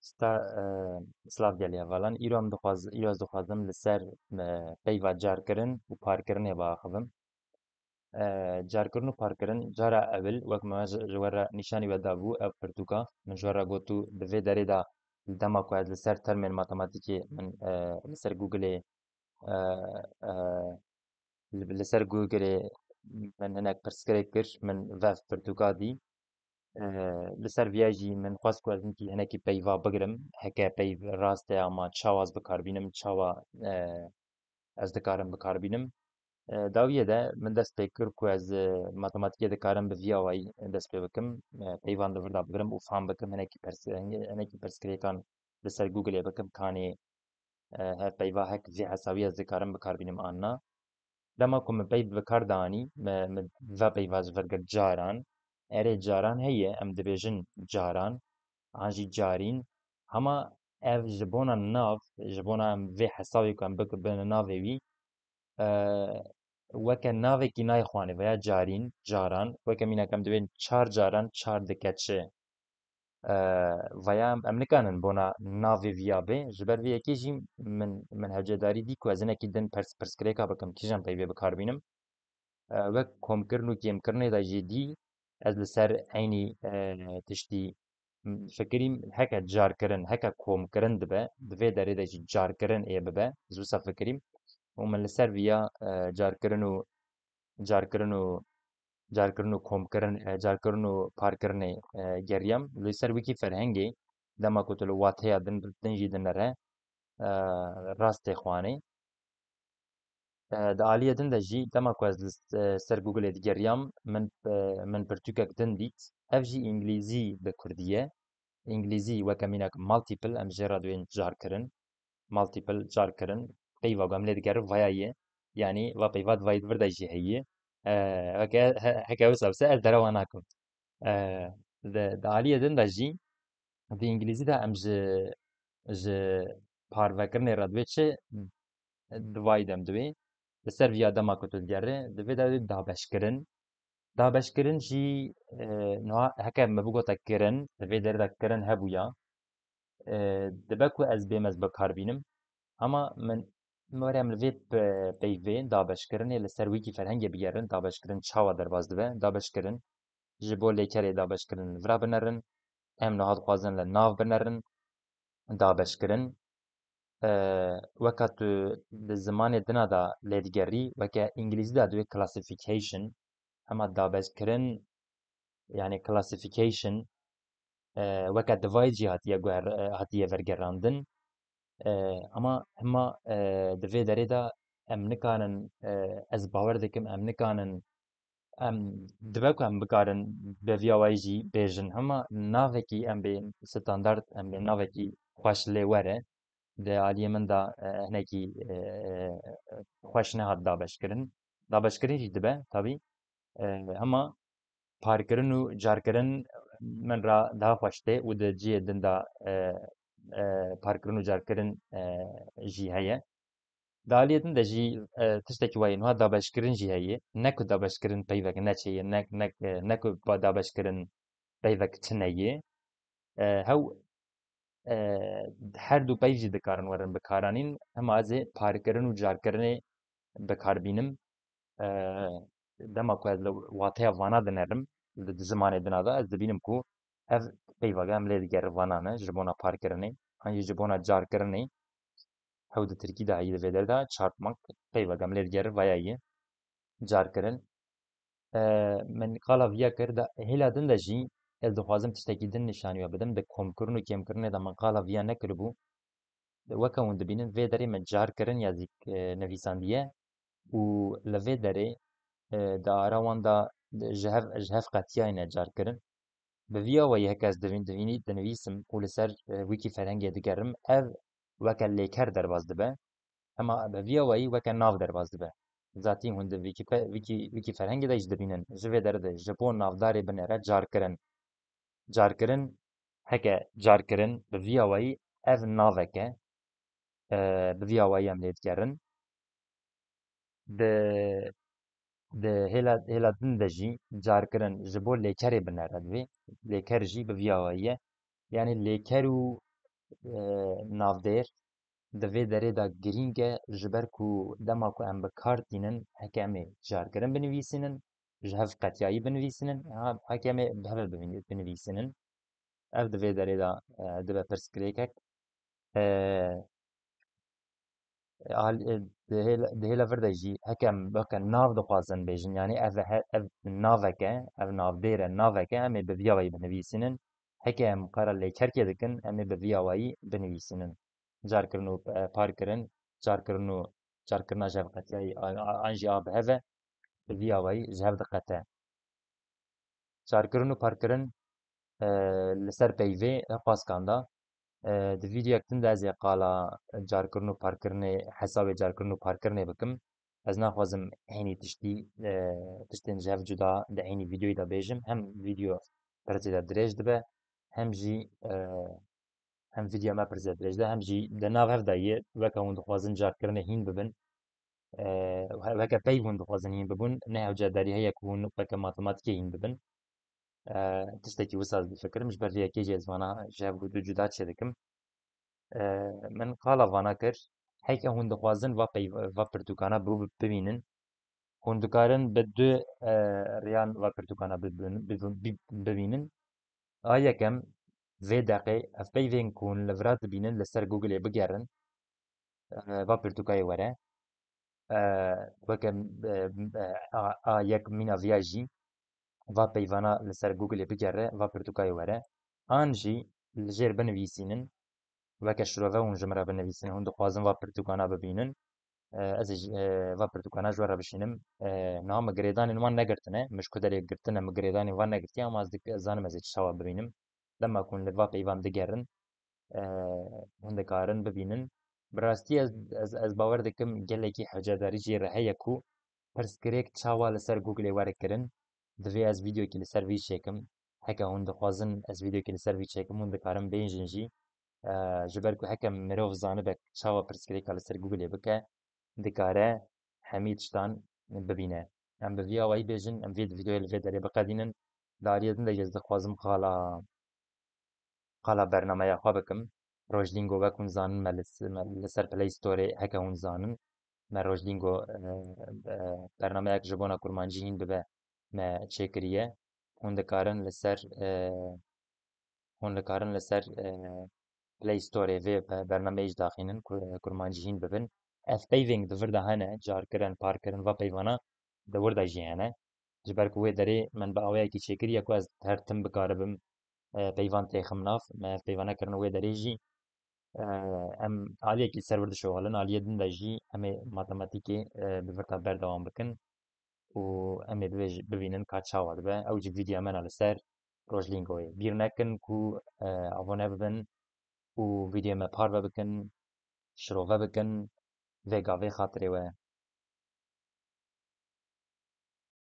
ستا سلاف gelî hevalan îro ez dixwazim li ser peyva carkirin û parkirinê biaxivim. Carkirin û parkirin cara ewil wek me ji we re nîşanî we dabû ew pirtûka min ji we re got û di vê derê de dema ku ez li ser termên matematîkê min li ser Googleê li ser Googleê min hinek pirsgirêk kir min vev pirtûka dî. Li ser vîya jî min xwest ku ez hinekî peyva bigirim heke peyv rast e ama çawa ez bikarbînim çawa ez dikarim bikarbînim. Dawiyê de min dest pê kir ku ez matematîkê dikarim bi vîya wayî dest pê bikim peyvan li vir de bigirim û fam bikim hinekî pirsgirêkan li ser Googleê bikim kanê hev peyva hek vê hesabî ez dikarim bikarbînim an na. Dema ku min peyv bi kar danî min ve peyva ji vir girt caran. Erê caran heye em dibêjin caran an jî carîn hema ev ji bona nav ji bona em vê hesabê ku em bin navê wî weke navekî nayxwanê veya carîn caran weke mînak em dibên çar caran çar dike çi veya em nikarin bona navê vîya bê ji ber vê yekê jî min hevcedarî dî ku ez hinekî din pirskirêka bikim kîjan peyvê bikarbînim. Wek komkirin û kêmkirinê de jî dî ez li ser eynî tiştî fikirîm heke carkirin heke komkirin dibe di vê derê de jî carkirin ê bibe ji wisa fikirîm û min li ser vîya carkirin û carkirin û carkirin û komkirin carkirin û parkirinê geriyam li ser wekî ferhengê dema ku tu li wateya din jî dinere rastê xwanê. Di aliyê din de jî dema ku ez li ser Googleê digeriyam min pirtûkek din dît ev jî îngilîzî bi Kurdî ye. İngilîzî weke mînak multiple em jê re dibên carkirin multiple carkirin peyva ku em lê digerin vaya ye yanî va peyva divayî vir de jî heye heke wisa bise ez derewa nakim. Di aliyê din de jî di îngilîzî de em ji parvekirinê re dibê çi divayî dem divê li ser vîya dema ku tu digerî divê de dabeşkirin. Dabeşkirin jî niha heke me bigota kirin di vê derê de kirin hebûya dibe ku ez bêmez bikarbînim ama min were em li vê peyvê dabeşkirinê li ser wîkî ferhengê bigerin dabeşkirin çawa derbas dibe dabeşkirin ji bo lêkerê dabeşkirin li vir a binerin em niha dixwazin li nav binerin dabeşkirin weka tu di zimanê dina de lê digerî weke îngilîzî de dibê classification hema dabeşkirin yani classification weke divayî jî hatiye wergerandin ama hema di vê derê de em nikarin ez bawer dikim em nikarin em dibe ku em bikarin bi vîya wayî jî bêjin hema navekî em bê standard em bê navekî xweş lê were di aliyê min de hinekî xweş nehat dabeşkirin. Dabeşkirin jî dibe tabî hema parkirin û carkirin min ra daha xweş tê û di ciyê din de parkirin û carkirin jî heye. Di aliyê din de jî tiştekî wayî niha dabeşkirin jî heye ne ku dabeşkirin peyvek neçe ye ne ku dabeşkirin peyvek tune ye hew her du peyv jî dikarin werin bikaranîn hema ez ê parkirin û carkirinê bikarbînim dema ku ez li wateya vana dinerim di zimanê dina de ez dibînim ku ev peyveke em lê digerin vana ne ji bona parkirinê an jî ji bona carkirinê hew di Tirkî de heyî di vê derê de çarpmak peyveke em lê digerin vaya ye carkirin. Min qala vîya kir de hêla din de jî ez dixwazim tiştekî din nîşanî we bidim di komkirin û kêmkirinê de min qala vîya nekiribû weke hûn dibînin vê derê min carkirin ya nivîsandiye û li vê derê di ara wan de ji hev qetiyayî carkirin bi vîya wayî heke ez dinivîsim û li ser wîkî ferhengê digerim ev weke lêker derbas dibe hema bi vîya wayî weke nav derbas dibe. Zatî hûn di wîkî ferhengê de jî dibînin ji vê derê de ji bo navdarê binêre carkirin. Carkirin heke carkirin bi vîya wayî ev naveke bi vîya wayî em lê digerin. Di hêla din de jî carkirin ji bo lêkerê binêre divê lêker jî bi vîya wayî ye yanî lêker û navdêr di vê derê de girîng e ji ber ku dema ku em bi kar tînin heke em ê carkirin binivîsînin ji hev qetiyayî binivîsînin heke em ê bi hev binivîsînin ev di vê derê de dibe pirsgirêkek di hêla vir de jî hekem weke nav dixwazin bêjin yanî ev navek e ev navdêr e navek e em ê bi vîya weyî binivîsînin heke em qara lêkerkê dikin em ê bi vîya weyî binivîsînin carkirin û parkirin carkirin û carkirina ji hev qetiyayî an jî a bi hev e bi vîya weyî ji hev diqete carkirin û parkirin li ser peyvê paskan da di vîdyoyek din de ez ê qala carkirin û parkirinê hesabê carkirin û parkirinê bikim ez naxwazim hinî tiştî tiştên ji hev cuda di hinî vîdyoyê de bêjim hem vîdyo pir zêde dirêj dibe hem jî hem vîdyoya me pir zêde dirêj dibe hem jî di nav hev de yê weke hûn dixwazin carkirinê hîn bibin weke peyv hûn dixwazin hîn bibin ne hewce derî heye ku hûn weke matematîkê hîn bibin tiştekî wisa ez difikirim ji ber vê yekê jî ez vana ji hev cuda çê dikim min qala vana kir heke hûn dixwazin va pirtûkana bibînin hûn dikarin bi du rêyan va pirtûkana bibînin a yekem vê deqê ev peyvên ku hûn li vira dibînin li ser Googleê bigerin va pirtûkayê were weke a yek mîna viya jî va peyvana li ser Googleê bigere va pirtûkayê were an jî li jêr binivîsînin weke şirove hûn ji min re binivîsînin hûn dixwazin va pirtûkana bibînin ez ê va pirtûkana ji we re bişînim niha me girêdanên wan negirtine min ji ku derê girtine min girêdanên wan negirtiye ama ez zanim ez ê çawa bibînim dema ku hûn li va peyvan digerin hûn dikarin bibînin bi rastî ez bawer dikim gelekî hewcedarî jê re heye ku pirsgirêk çawa li ser Googleê werkirin divê ez vîdyokê li ser vî çêkim heke hûn dixwazin ez vîdyokê li ser vî çêkim hûn dikarin bêjin jî ji ber ku heke mirov zanibe çawa pirsgirêka li ser Googleê bike dikare hemî tiştan bibîne em bi vîya weyî bêjin em vê vîdyoyê li vê derê biqedînin di aliyê din de ez dixwazim qala bernameya xwe bikim Rojlîngo wek hûn zanin me li ser Play Storê heke hûn zanin me Rojlîngo bernameyek ji bona kurmancî hîn bibe me çêkiriye hûn dikarin li ser Play Storê vê bernameyê jî daxînin kurmancî hîn bibin ev peyvên di vir de hene carkirin parkirin va peyvana di wir de jî hene ji ber ku wê derê min bi awayekî çêkiriye ku ez her tim bikaribim peyvan têxim nav me ev peyvanekirin wê derê jî em aliyekî ser wir dişuxulin aliyê din de jî em ê matematîkê bi vir de berdewam bikin û em ê bibînin ka çawa dibe ew jî vîdyoya me ne li ser Rojlîngoyê bîr nekin ku abone bibin û vîdyoya me parve bikin şirove bikin vê gavê xatirê we